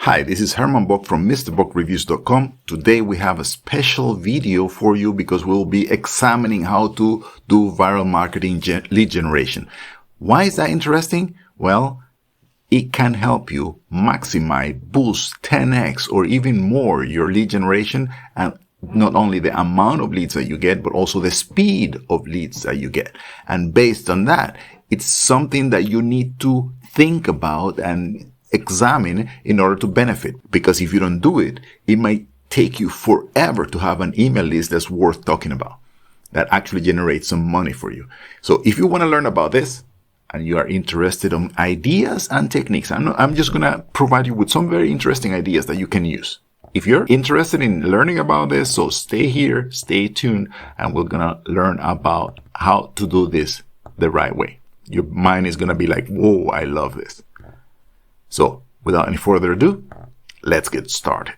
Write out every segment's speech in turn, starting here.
Hi, this is Herman Bock from MrBockReviews.com. Today we have a special video for you because we'll be examining how to do viral marketing lead generation. Why is that interesting? Well, it can help you maximize, boost, 10x or even more your lead generation, and not only the amount of leads that you get, but also the speed of leads that you get. And based on that, it's something that you need to think about and examine in order to benefit. Because if you don't do it, it might take you forever to have an email list that's worth talking about, that actually generates some money for you. So if you want to learn about this and you are interested in ideas and techniques, I'm just going to provide you with some very interesting ideas that you can use. If you're interested in learning about this, so stay here, stay tuned, and we're going to learn about how to do this the right way. Your mind is going to be like, whoa, I love this. So, without any further ado, let's get started.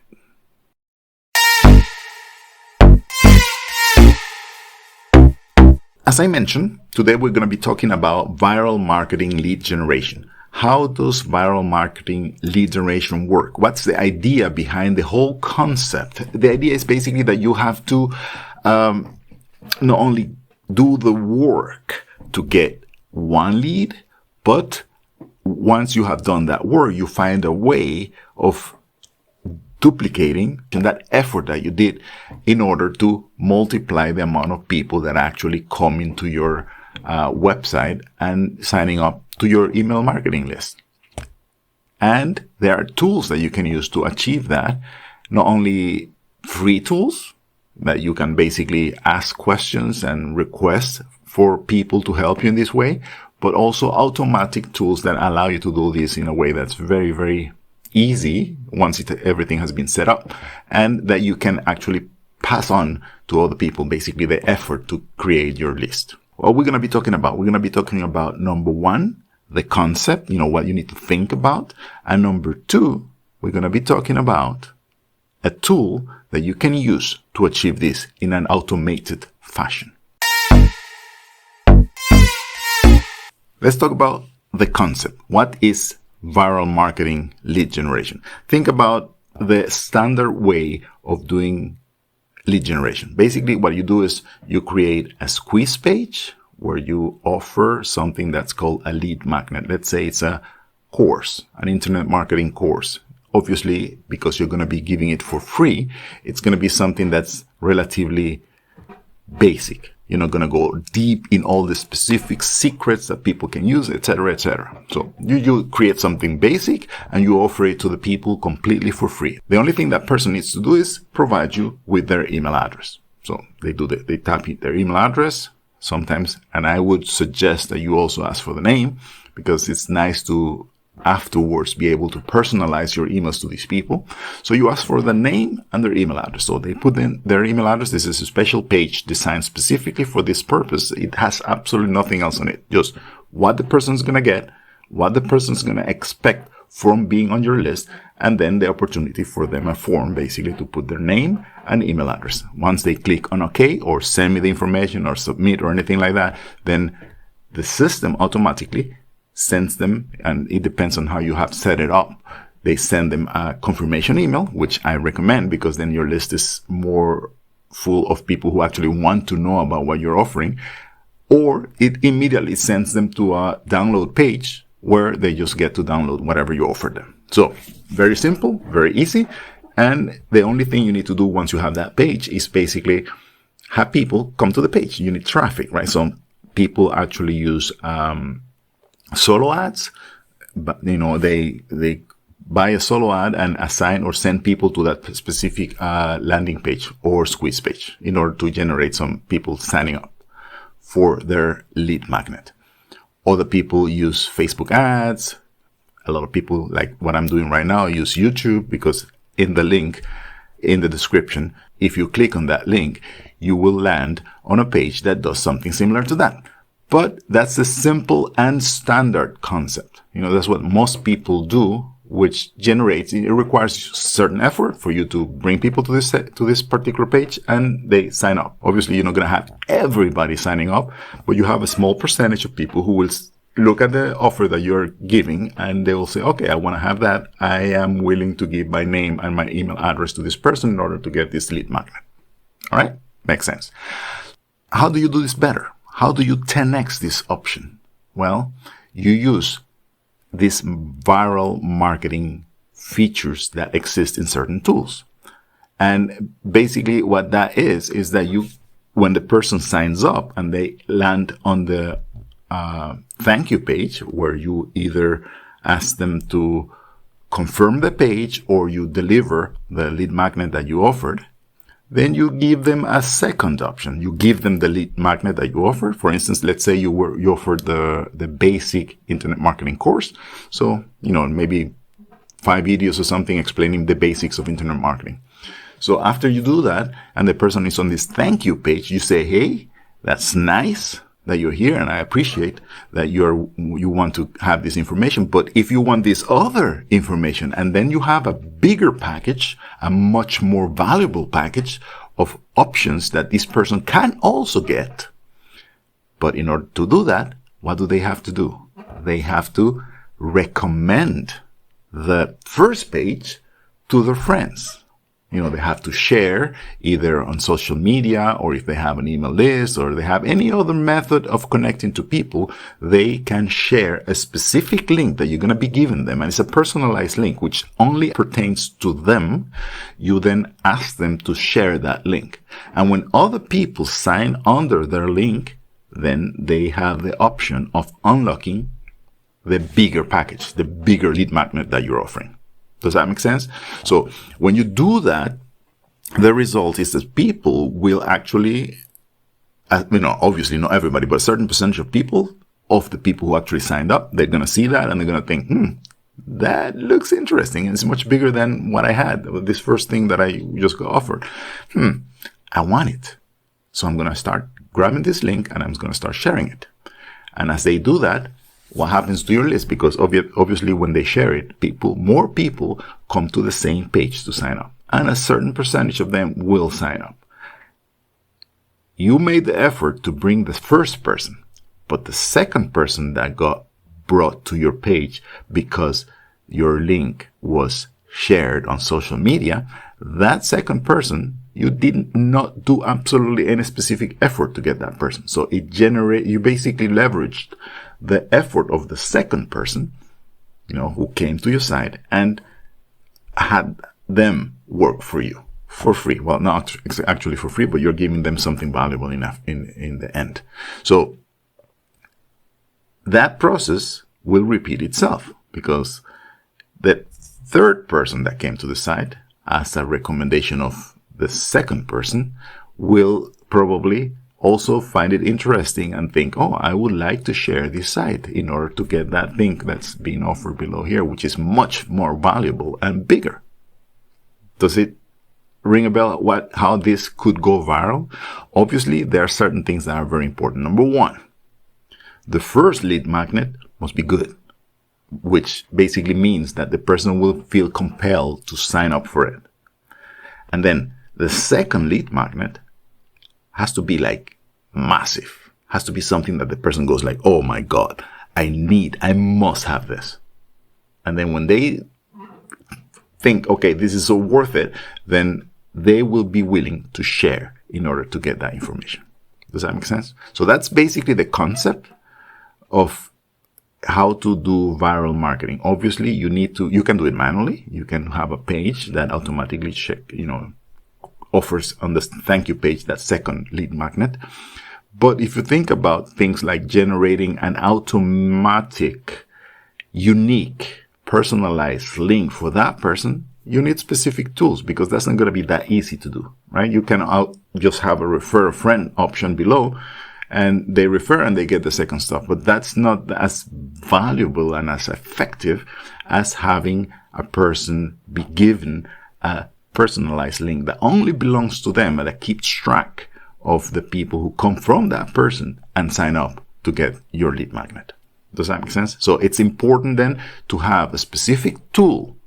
As I mentioned, today we're going to be talking about viral marketing lead generation. How does viral marketing lead generation work? What's the idea behind the whole concept? The idea is basically that you have to not only do the work to get one lead, but once you have done that work, you find a way of duplicating that effort that you did in order to multiply the amount of people that actually come into your website and signing up to your email marketing list. And there are tools that you can use to achieve that. Not only free tools that you can basically ask questions and request for people to help you in this way, but also automatic tools that allow you to do this in a way that's very, very easy once everything has been set up, and that you can actually pass on to other people, basically the effort to create your list. What we're going to be talking about, we're going to be talking about number one, the concept, what you need to think about. And number two, we're going to be talking about a tool that you can use to achieve this in an automated fashion. Let's talk about the concept. What is viral marketing lead generation? Think about the standard way of doing lead generation. Basically, what you do is you create a squeeze page where you offer something that's called a lead magnet. Let's say it's a course, an internet marketing course. Obviously, because you're going to be giving it for free, it's going to be something that's relatively basic. You're not going to go deep in all the specific secrets that people can use, etc., etc. So you create something basic and you offer it to the people completely for free. The only thing that person needs to do is provide you with their email address. So they type in their email address sometimes, and I would suggest that you also ask for the name, because it's nice to afterwards be able to personalize your emails to these people. So you ask for the name and their email address. So they put in their email address. This is a special page designed specifically for this purpose. It has absolutely nothing else on it. Just what the person's going to get, what the person's going to expect from being on your list, and then the opportunity for them, a form basically, to put their name and email address. Once they click on OK or send me the information or submit or anything like that, then the system automatically sends them, and it depends on how you have set it up. They send them a confirmation email, which I recommend, because then your list is more full of people who actually want to know about what you're offering. Or it immediately sends them to a download page where they just get to download whatever you offer them. So very simple, very easy. And the only thing you need to do once you have that page is basically have people come to the page. You need traffic, right? So people actually use solo ads, but they buy a solo ad and assign or send people to that specific landing page or squeeze page in order to generate some people signing up for their lead magnet. Other people use Facebook ads. A lot of people, like what I'm doing right now, use YouTube, because in the link in the description, if you click on that link, you will land on a page that does something similar to that. But that's a simple and standard concept. That's what most people do, which generates, it requires certain effort for you to bring people to this particular page, and they sign up. Obviously, you're not going to have everybody signing up, but you have a small percentage of people who will look at the offer that you're giving, and they will say, okay, I want to have that. I am willing to give my name and my email address to this person in order to get this lead magnet. All right? Makes sense. How do you do this better? How do you 10x this option? Well, you use these viral marketing features that exist in certain tools. And basically what that is that when the person signs up and they land on the thank you page, where you either ask them to confirm the page or you deliver the lead magnet that you offered, then you give them a second option. You give them the lead magnet that you offered. For instance, let's say you offered the basic internet marketing course. So, maybe 5 videos or something explaining the basics of internet marketing. So after you do that and the person is on this thank you page, you say, hey, that's nice that you're here, and I appreciate that you want to have this information. But if you want this other information, and then you have a bigger package, a much more valuable package of options that this person can also get. But in order to do that, what do they have to do? They have to recommend the first page to their friends. They have to share either on social media, or if they have an email list, or they have any other method of connecting to people, they can share a specific link that you're going to be giving them. And it's a personalized link, which only pertains to them. You then ask them to share that link. And when other people sign under their link, then they have the option of unlocking the bigger package, the bigger lead magnet that you're offering. Does that make sense? So when you do that, the result is that people will actually, obviously not everybody, but a certain percentage of the people who actually signed up, they're going to see that and they're going to think, that looks interesting. And it's much bigger than what I had, this first thing that I just got offered. I want it. So I'm going to start grabbing this link and I'm going to start sharing it. And as they do that, what happens to your list? Because obviously when they share it, more people come to the same page to sign up. And a certain percentage of them will sign up. You made the effort to bring the first person, but the second person that got brought to your page because your link was shared on social media, that second person, you did not do absolutely any specific effort to get that person. So you basically leveraged the effort of the second person, who came to your site and had them work for you for free. Well, not actually for free, but you're giving them something valuable enough in the end. So that process will repeat itself because the third person that came to the site as a recommendation of the second person will probably also find it interesting and think, I would like to share this site in order to get that link that's being offered below here, which is much more valuable and bigger. Does it ring a bell how this could go viral? Obviously, there are certain things that are very important. Number one, the first lead magnet must be good, which basically means that the person will feel compelled to sign up for it. And then the second lead magnet has to be massive, has to be something that the person goes oh my God, I must have this. And then when they think, okay, this is so worth it, then they will be willing to share in order to get that information. Does that make sense? So that's basically the concept of how to do viral marketing. Obviously, you can do it manually. You can have a page that automatically offers on the thank you page that second lead magnet. But if you think about things like generating an automatic, unique, personalized link for that person, you need specific tools because that's not going to be that easy to do, right? You can just have a refer a friend option below and they refer and they get the second stuff. But that's not as valuable and as effective as having a person be given a personalized link that only belongs to them and that keeps track of the people who come from that person and sign up to get your lead magnet. Does that make sense? So it's important then to have a specific tool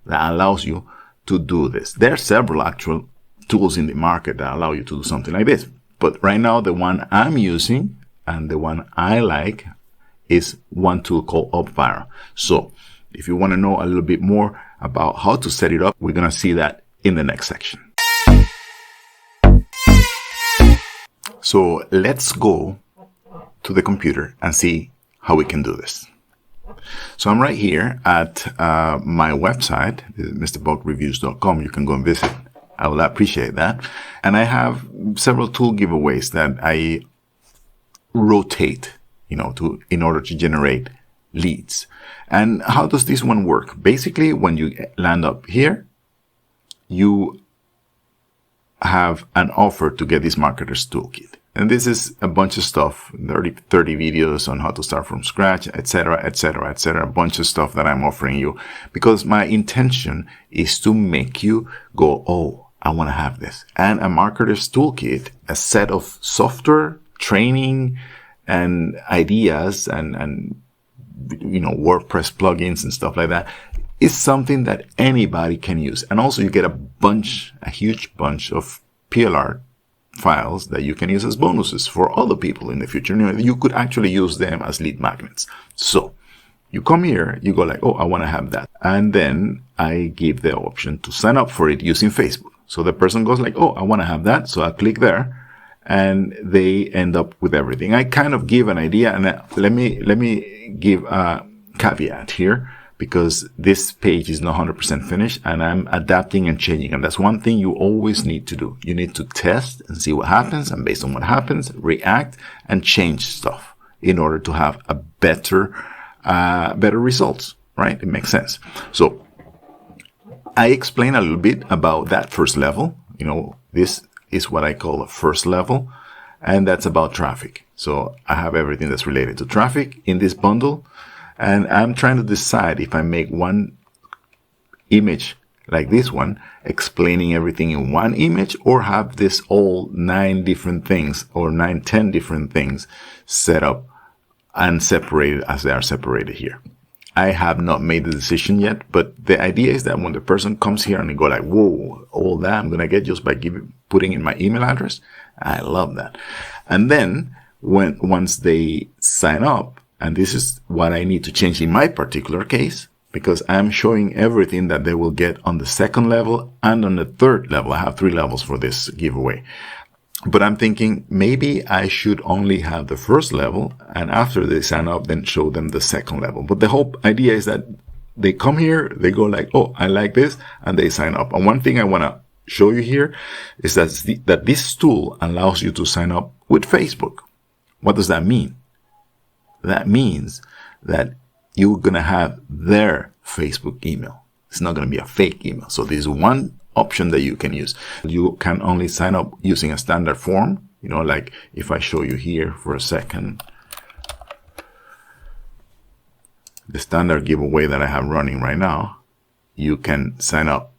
that allows you to do this. There are several actual tools in the market that allow you to do something like this. But right now, the one I'm using and the one I like is one tool called UpViral. So if you want to know a little bit more about how to set it up, we're going to see that in the next section. So let's go to the computer and see how we can do this. So I'm right here at my website, mrbuggreviews.com. You can go and visit. I will appreciate that. And I have several tool giveaways that I rotate, in order to generate leads. And how does this one work? Basically, when you land up here, you have an offer to get this marketer's toolkit. And this is a bunch of stuff, 30 videos on how to start from scratch, etc., etc., etc. A bunch of stuff that I'm offering you because my intention is to make you go, oh, I want to have this. And a marketer's toolkit, a set of software, training, and ideas and WordPress plugins and stuff like that is something that anybody can use. And also you get a huge bunch of PLR files that you can use as bonuses for other people in the future. You could actually use them as lead magnets. So you come here, you go like, oh, I want to have that. And then I give the option to sign up for it using Facebook. So the person goes like, oh, I want to have that. So I click there and they end up with everything. I kind of give an idea, and let me give a caveat here, because this page is not 100% finished and I'm adapting and changing. And that's one thing you always need to do. You need to test and see what happens, and based on what happens, react and change stuff in order to have a better results, right? It makes sense. So I explain a little bit about that first level. This is what I call a first level, and that's about traffic. So I have everything that's related to traffic in this bundle. And I'm trying to decide if I make one image like this one, explaining everything in one image, or have this all 9 different things or 10 different things set up and separated as they are separated here. I have not made the decision yet, but the idea is that when the person comes here and they go like, whoa, all that I'm going to get just by putting in my email address. I love that. And then once they sign up, and this is what I need to change in my particular case, because I'm showing everything that they will get on the second level and on the third level. I have 3 levels for this giveaway. But I'm thinking maybe I should only have the first level, and after they sign up, then show them the second level. But the whole idea is that they come here, they go like, oh, I like this, and they sign up. And one thing I want to show you here is that this tool allows you to sign up with Facebook. What does that mean? That means that you're going to have their Facebook email. It's not going to be a fake email. So there's one option that you can use. You can only sign up using a standard form. Like if I show you here for a second, the standard giveaway that I have running right now, you can sign up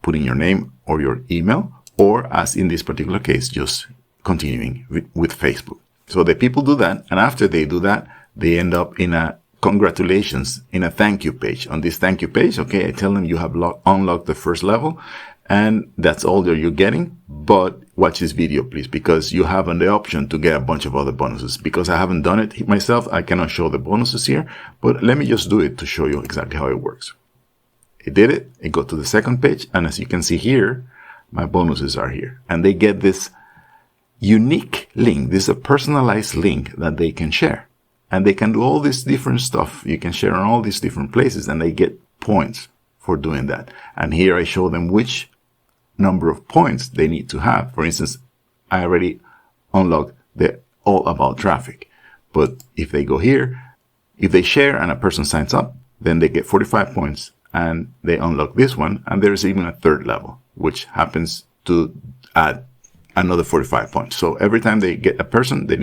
putting your name or your email, or as in this particular case, just continuing with Facebook. So the people do that, and after they do that, they end up in a congratulations, in a thank you page. On this thank you page, okay, I tell them you have unlocked the first level, and that's all that you're getting. But watch this video, please, because you have the option to get a bunch of other bonuses. Because I haven't done it myself, I cannot show the bonuses here, but let me just do it to show you exactly how it works. It did it. It got to the second page, and as you can see here, my bonuses are here, and they get this unique link. This is a personalized link that they can share, and they can do all this different stuff. You can share on all these different places, and they get points for doing that. And here I show them which number of points they need to have. For instance, I already unlocked the all about traffic, but if they go here, if they share and a person signs up, then they get 45 points, and they unlock this one, and there's even a third level, which happens to add another 45 points. So every time they get a person, they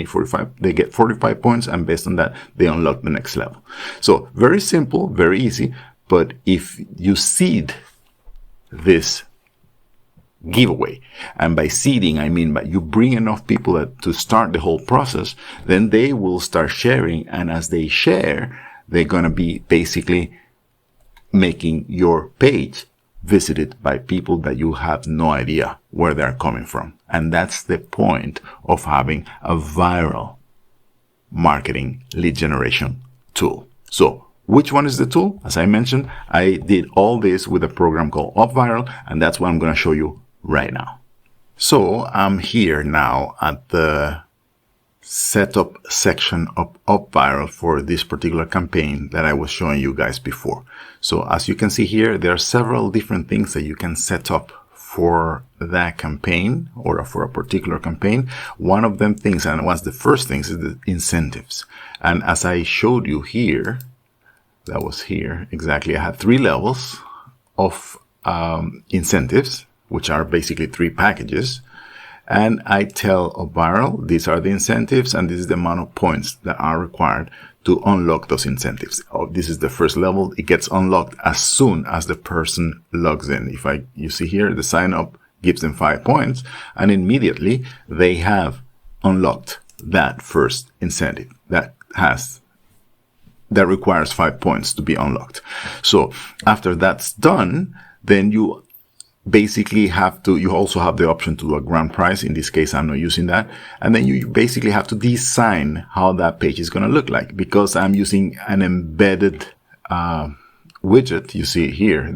get 45 points, and based on that, they unlock the next level. So very simple, very easy. But if you seed this giveaway, and by seeding, I mean by you bring enough people to start the whole process, then they will start sharing. And as they share, they're going to be basically making your page visited by people that you have no idea where they're coming from. And that's the point of having a viral marketing lead generation tool. So which one is the tool? As I mentioned, I did all this with a program called UpViral, and that's what I'm going to show you right now. So I'm here now at the setup section of UpViral for this particular campaign that I was showing you guys before. So as you can see here, there are several different things that you can set up for that campaign or for a particular campaign. One of them things, and one of the first things, is the incentives. And as I showed you here, that was here exactly, I had 3 levels of incentives, which are basically 3 packages. And I tell UpViral, these are the incentives, and this is the amount of points that are required to unlock those incentives. Oh, this is the first level. It gets unlocked as soon as the person logs in. You see here, the sign up gives them 5 points, and immediately they have unlocked that first incentive that requires 5 points to be unlocked. So after that's done, then you basically you also have the option to do a grand prize. In this case, I'm not using that. And then you basically have to design how that page is going to look like. Because I'm using an embedded widget, you see here,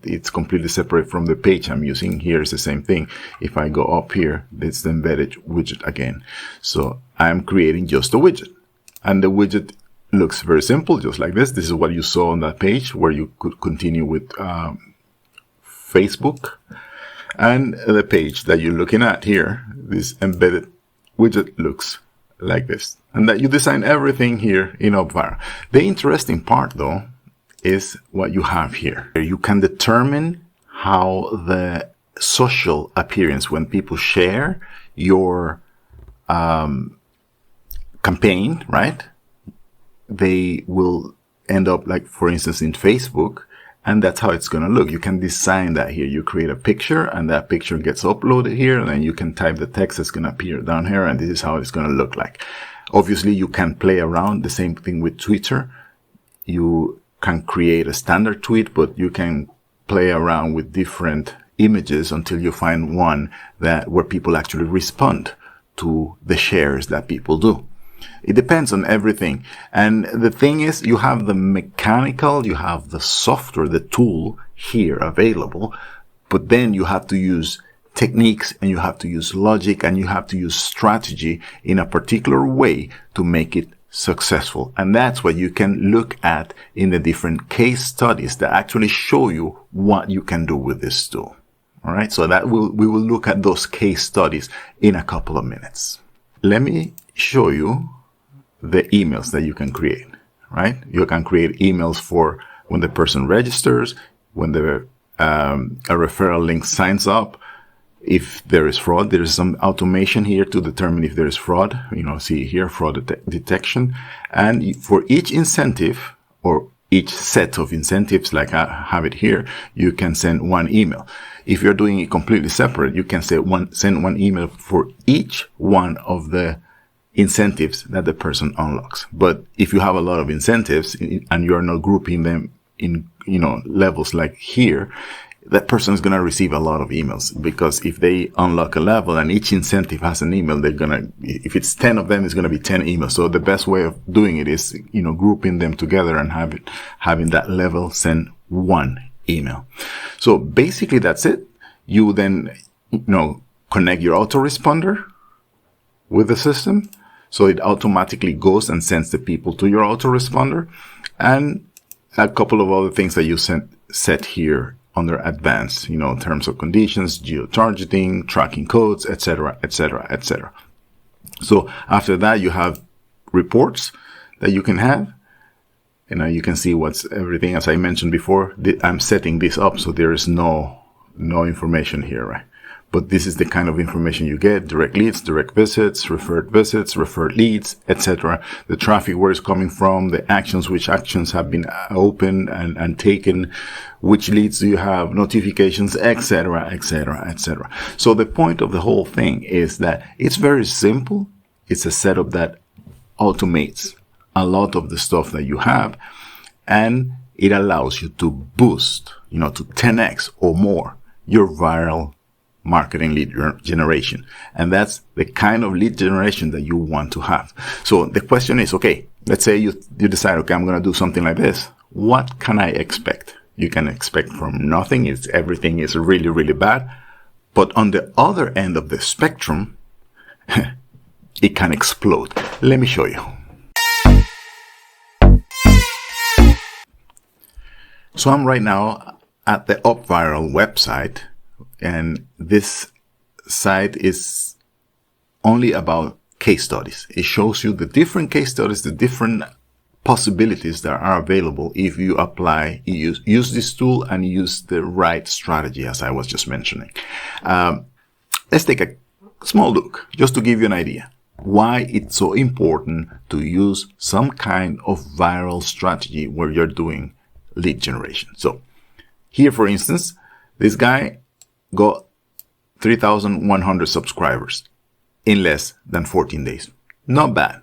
it's completely separate from the page I'm using. Here is the same thing. If I go up here, it's the embedded widget again. So I'm creating just a widget. And the widget looks very simple, just like this. This is what you saw on that page where you could continue with Facebook, and the page that you're looking at here, this embedded widget, looks like this, and that you design everything here in UpViral. The interesting part though is what you have here. You can determine how the social appearance, when people share your campaign, right, they will end up, like for instance in Facebook, and that's how it's going to look. You can design that here. You create a picture, and that picture gets uploaded here, and then you can type the text that's going to appear down here, and this is how it's going to look like. Obviously, you can play around. The same thing with Twitter. You can create a standard tweet, but you can play around with different images until you find one where people actually respond to the shares that people do. It depends on everything. And the thing is, you have the mechanical, you have the software, the tool here available, but then you have to use techniques, and you have to use logic, and you have to use strategy in a particular way to make it successful. And that's what you can look at in the different case studies that actually show you what you can do with this tool. All right. So we will look at those case studies in a couple of minutes. Let me show you the emails that you can create, right? You can create emails for when the person registers, when a referral link signs up. If there is fraud, there is some automation here to determine if there is fraud. See here, fraud detection. And for each incentive or each set of incentives, like I have it here, you can send 1 email. If you're doing it completely separate, you can send one email for each one of the incentives that the person unlocks. But if you have a lot of incentives and you're not grouping them in, levels like here, that person is going to receive a lot of emails, because if they unlock a level and each incentive has an email, if it's 10 of them, it's going to be 10 emails. So the best way of doing it is, grouping them together and having that level send 1 email. So basically that's it. You then, connect your autoresponder with the system. So it automatically goes and sends the people to your autoresponder, and a couple of other things that you set here under advanced, terms of conditions, geo-targeting, tracking codes, etc., etc., etc. So after that, you have reports that you can have. You can see what's everything. As I mentioned before, I'm setting this up so there is no information here, right? But this is the kind of information you get: direct leads, direct visits, referred leads, etc. The traffic, where it's coming from, the actions, which actions have been opened and taken, which leads do you have, notifications, etc., etc., etc. So the point of the whole thing is that it's very simple. It's a setup that automates a lot of the stuff that you have, and it allows you to boost, to 10x or more your viral marketing lead generation. And that's the kind of lead generation that you want to have. So the question is, okay, let's say you decide, okay, I'm going to do something like this. What can I expect? You can expect from nothing. Everything is really, really bad. But on the other end of the spectrum, it can explode. Let me show you. So I'm right now at the UpViral website, and this site is only about case studies. It shows you the different case studies, the different possibilities that are available if you apply, use this tool and use the right strategy, as I was just mentioning. Let's take a small look just to give you an idea why it's so important to use some kind of viral strategy where you're doing lead generation. So here, for instance, this guy got 3,100 subscribers in less than 14 days. Not bad.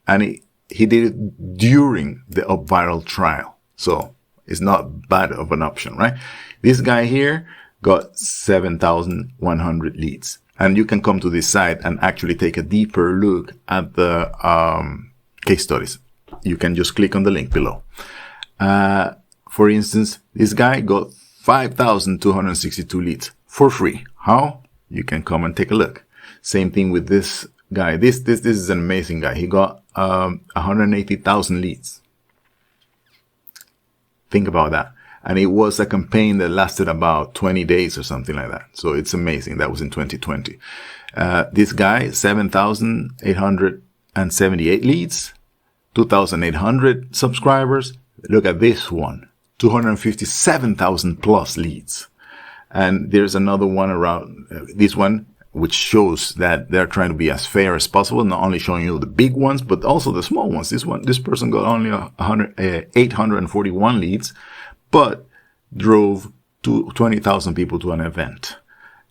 And he did it during the UpViral trial. So it's not bad of an option, right? This guy here got 7,100 leads. And you can come to this site and actually take a deeper look at the case studies. You can just click on the link below. For instance, this guy got 5,262 leads for free. How? You can come and take a look. Same thing with this guy. This is an amazing guy. He got 180,000 leads. Think about that. And it was a campaign that lasted about 20 days or something like that. So it's amazing. That was in 2020. This guy, 7,878 leads, 2,800 subscribers. Look at this one, 257,000 plus leads. And there's another one around this one, which shows that they're trying to be as fair as possible, not only showing you the big ones, but also the small ones. This person got only 841 leads, but drove 20,000 people to an event.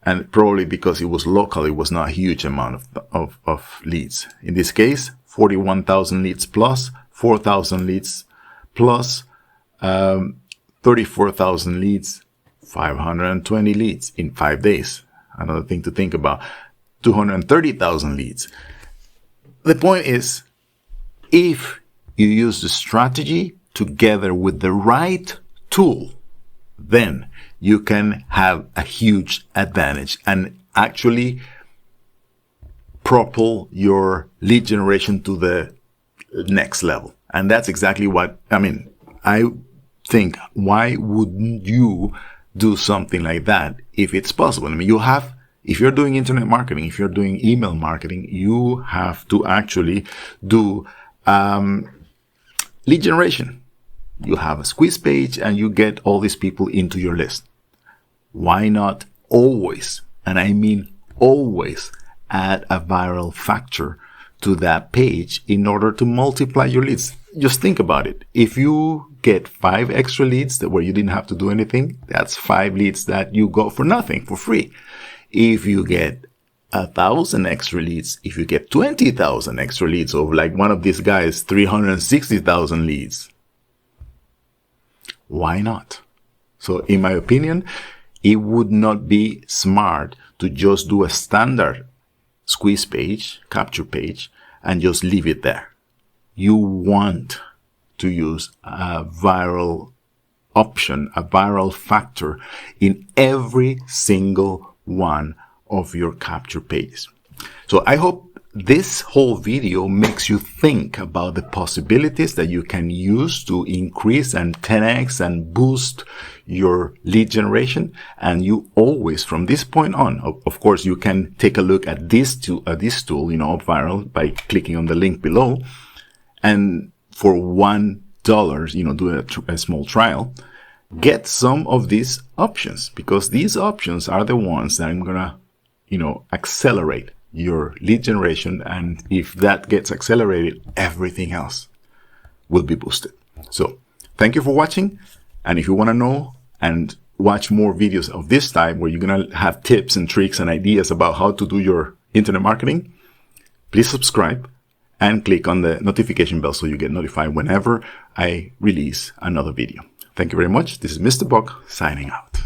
And probably because it was local, it was not a huge amount of leads. In this case, 41,000 leads plus, 4,000 leads plus, 34,000 leads, 520 leads in 5 days. Another thing to think about, 230,000 leads. The point is, if you use the strategy together with the right tool, then you can have a huge advantage and actually propel your lead generation to the next level. And that's exactly what, I think, why wouldn't you do something like that if it's possible? If you're doing internet marketing, if you're doing email marketing, you have to actually do lead generation. You have a squeeze page and you get all these people into your list. Why not always, and I mean always, add a viral factor to that page in order to multiply your leads? Just think about it. If you get 5 extra leads where you didn't have to do anything, that's 5 leads that you got for nothing, for free. If you get 1,000 extra leads, if you get 20,000 extra leads, or like one of these guys, 360,000 leads, why not? So in my opinion, it would not be smart to just do a standard squeeze page, capture page, and just leave it there. You want to use a viral option, a viral factor in every single one of your capture pages. So I hope this whole video makes you think about the possibilities that you can use to increase and 10x and boost your lead generation. And you always, from this point on, of course, you can take a look at this tool, UpViral, by clicking on the link below. And for $1, do a small trial, get some of these options, because these options are the ones that I'm gonna, accelerate your lead generation. And if that gets accelerated, everything else will be boosted. So thank you for watching. And if you want to know and watch more videos of this type, where you're going to have tips and tricks and ideas about how to do your internet marketing, please subscribe and click on the notification bell so you get notified whenever I release another video. Thank you very much. This is Mr. Buck signing out.